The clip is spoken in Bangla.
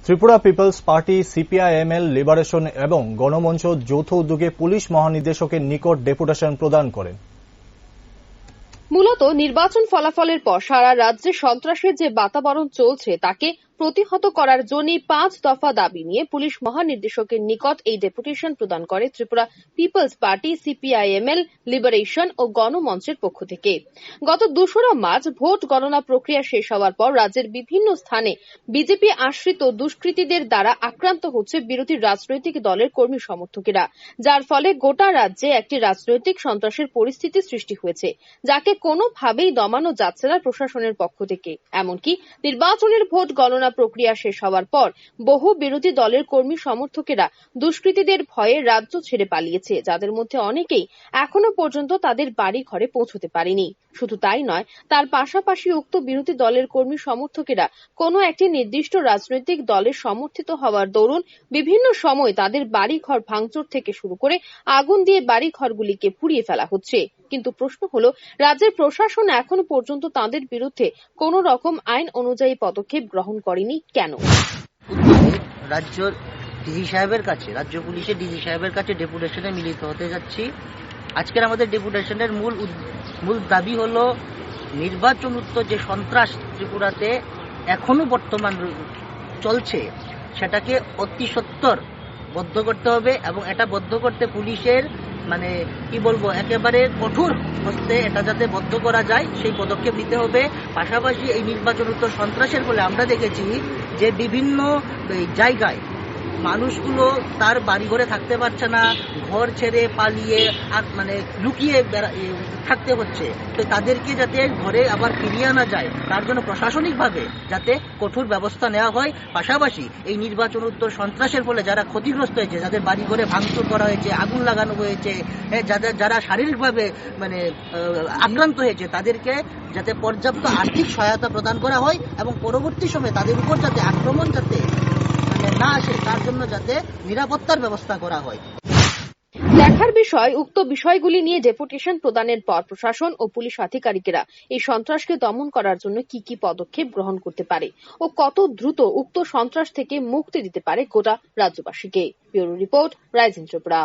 Tripura peoples party, CPIML, liberation এবং গণমঞ্চ যৌথ উদ্যোগে পুলিশ মহানির্দেশকের নিকট ডেপুটেশন প্রদান করেন। মূলত নির্বাচন ফলাফলের পর সারা রাজ্যে সন্ত্রাসের যে বাতাবরণ চলছে তাকে প্রতিহত করার জন্য 5 দফা দাবি নিয়ে পুলিশ মহানির্দেশকের নিকট এই ডেপুটেশন প্রদান করে Tripura peoples party, CPIML, liberation ও গণমঞ্চের পক্ষ থেকে। গত 2রা মার্চ ভোট গণনা প্রক্রিয়া শেষ হওয়ার পর রাজ্যের বিভিন্ন স্থানে বিজেপি আশ্রিত দুষ্কৃতীদের দ্বারা আক্রান্ত হচ্ছে বিরোধী রাজনৈতিক দলের কর্মী সমর্থকেরা, যার ফলে গোটা রাজ্যে একটি রাজনৈতিক সন্ত্রাসের পরিস্থিতি সৃষ্টি হয়েছে, যাকে কোনোভাবেই দমানো যাচ্ছে না প্রশাসনের পক্ষ থেকে। এমনকি নির্বাচনের ভোট গণনা প্রক্রিয়া শেষ হওয়ার পর বহু বিরোধী দলের কর্মী সমর্থকেরা দুষ্কৃতীদের ভয়ে রাজ্য ছেড়ে পালিয়েছে, যাদের মধ্যে অনেকেই এখনো পর্যন্ত তাদের বাড়ি ঘরে পৌঁছতে পারেনি। শুধু তাই নয়, তার পাশাপাশি উক্ত বিরোধী দলের কর্মী সমর্থকেরা কোনো একটি নির্দিষ্ট রাজনৈতিক দলের সমর্থিত হওয়ার দরুন বিভিন্ন সময় তাদের বাড়ি ঘর ভাঙচুর থেকে শুরু করে আগুন দিয়ে বাড়ি ঘরগুলিকে পুড়িয়ে ফেলা হচ্ছে। কিন্তু প্রশ্ন হলো, রাজ্যের প্রশাসন এখনো পর্যন্ত তাদের বিরুদ্ধে কোন রকম আইন অনুযায়ী পদক্ষেপ গ্রহণ করেনি কেন? রাজ্যের ডিজি সাহেবের কাছে, রাজ্য পুলিশের ডিজি সাহেবের কাছে ডেপুটেশনে মিলিত হতে যাচ্ছি। আজকের আমাদের ডেপুটেশনের মূল দাবি হলো, নির্বাচন উত্তর যে সন্ত্রাস ত্রিপুরাতে এখনো বর্তমান চলছে সেটাকে অতি সত্বর বদ্ধ করতে হবে এবং এটা বদ্ধ করতে পুলিশের একেবারে কঠোর হস্তে এটা যাতে বদ্ধ করা যায় সেই পদক্ষেপ নিতে হবে। পাশাপাশি এই নির্বাচন উত্তর সন্ত্রাসের ফলে আমরা দেখেছি যে বিভিন্ন জায়গায় মানুষগুলো তার বাড়িঘরে থাকতে পারছে না, ঘর ছেড়ে পালিয়ে লুকিয়ে থাকতে হচ্ছে। তো তাদেরকে যাতে ঘরে আবার ফিরিয়ে আনা যায় তার জন্য প্রশাসনিকভাবে যাতে কঠোর ব্যবস্থা নেওয়া হয়। পাশাপাশি এই নির্বাচন উত্তর সন্ত্রাসের ফলে যারা ক্ষতিগ্রস্ত হয়েছে, যাদের বাড়িঘরে ভাঙচুর করা হয়েছে, আগুন লাগানো হয়েছে, যারা শারীরিকভাবে আক্রান্ত হয়েছে, তাদেরকে যাতে পর্যাপ্ত আর্থিক সহায়তা প্রদান করা হয় এবং পরবর্তী সময়ে তাদের উপর যাতে আক্রমণ না আসে তার জন্য যাতে নিরাপত্তার ব্যবস্থা করা হয়। দেখার বিষয়, উক্ত বিষয়গুলি নিয়ে ডেপুটেশন প্রদানের পর প্রশাসন ও পুলিশ আধিকারিকেরা এই সন্ত্রাসকে দমন করার জন্য কি কি পদক্ষেপ গ্রহণ করতে পারে ও কত দ্রুত উক্ত সন্ত্রাস থেকে মুক্তি দিতে পারে গোটা রাজ্যবাসীকে। Bureau report, rising Tripura.